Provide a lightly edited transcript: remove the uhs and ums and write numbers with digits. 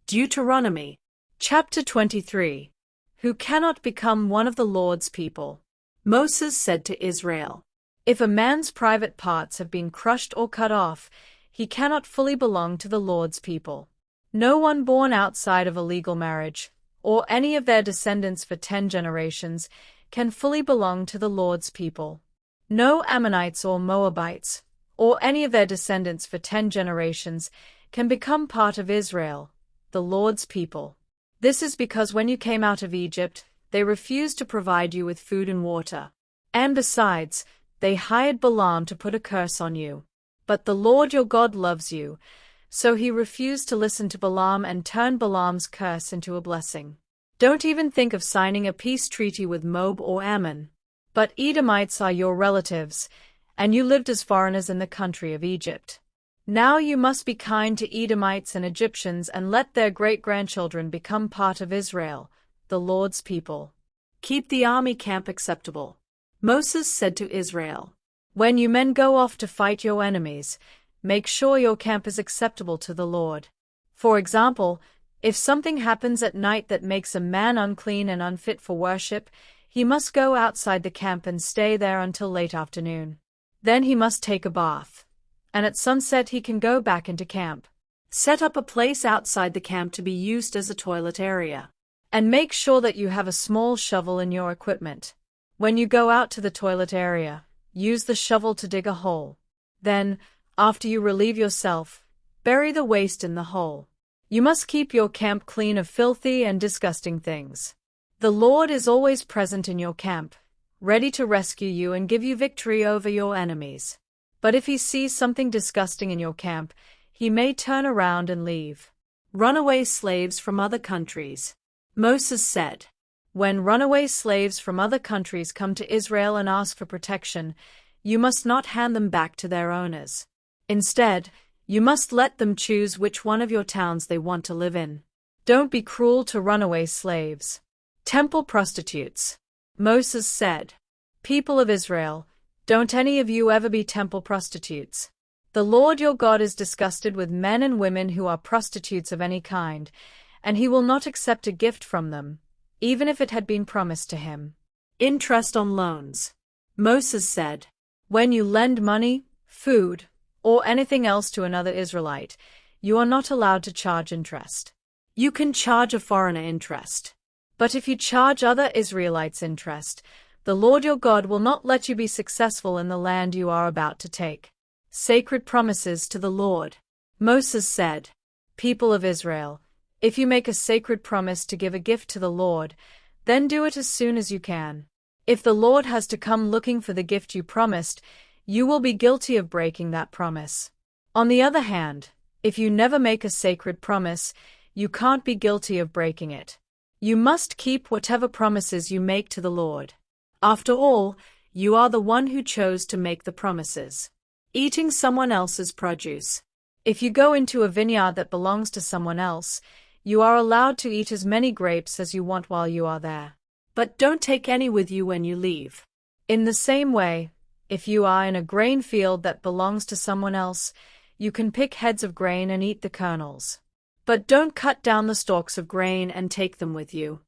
Deuteronomy, chapter 23. Who cannot become one of the Lord's people? Moses said to Israel, if a man's private parts have been crushed or cut off, he cannot fully belong to the Lord's people. No one born outside of a legal marriage, or any of their descendants for 10 generations, can fully belong to the Lord's people. No Ammonites or Moabites, or any of their descendants for 10 generations, can become part of Israel, the Lord's people. This is because when you came out of Egypt, they refused to provide you with food and water. And besides, they hired Balaam to put a curse on you. But the Lord your God loves you, so he refused to listen to Balaam and turned Balaam's curse into a blessing. Don't even think of signing a peace treaty with Moab or Ammon. But Edomites are your relatives, and you lived as foreigners in the country of Egypt. Now you must be kind to Edomites and Egyptians and let their great-grandchildren become part of Israel, the Lord's people. Keep the army camp acceptable. Moses said to Israel, when you men go off to fight your enemies, make sure your camp is acceptable to the Lord. For example, if something happens at night that makes a man unclean and unfit for worship, he must go outside the camp and stay there until late afternoon. Then he must take a bath, and at sunset he can go back into camp. Set up a place outside the camp to be used as a toilet area. And make sure that you have a small shovel in your equipment. When you go out to the toilet area, use the shovel to dig a hole. Then, after you relieve yourself, bury the waste in the hole. You must keep your camp clean of filthy and disgusting things. The Lord is always present in your camp, ready to rescue you and give you victory over your enemies. But if he sees something disgusting in your camp, he may turn around and leave. Runaway slaves from other countries. Moses said, when runaway slaves from other countries come to Israel and ask for protection, you must not hand them back to their owners. Instead, you must let them choose which one of your towns they want to live in. Don't be cruel to runaway slaves. Temple prostitutes. Moses said, people of Israel, don't any of you ever be temple prostitutes. The Lord your God is disgusted with men and women who are prostitutes of any kind, and he will not accept a gift from them, even if it had been promised to him. Interest on loans. Moses said, when you lend money, food, or anything else to another Israelite, you are not allowed to charge interest. You can charge a foreigner interest. But if you charge other Israelites interest, the Lord your God will not let you be successful in the land you are about to take. Sacred promises to the Lord. Moses said, people of Israel, if you make a sacred promise to give a gift to the Lord, then do it as soon as you can. If the Lord has to come looking for the gift you promised, you will be guilty of breaking that promise. On the other hand, if you never make a sacred promise, you can't be guilty of breaking it. You must keep whatever promises you make to the Lord. After all, you are the one who chose to make the promises. Eating someone else's produce. If you go into a vineyard that belongs to someone else, you are allowed to eat as many grapes as you want while you are there. But don't take any with you when you leave. In the same way, if you are in a grain field that belongs to someone else, you can pick heads of grain and eat the kernels. But don't cut down the stalks of grain and take them with you.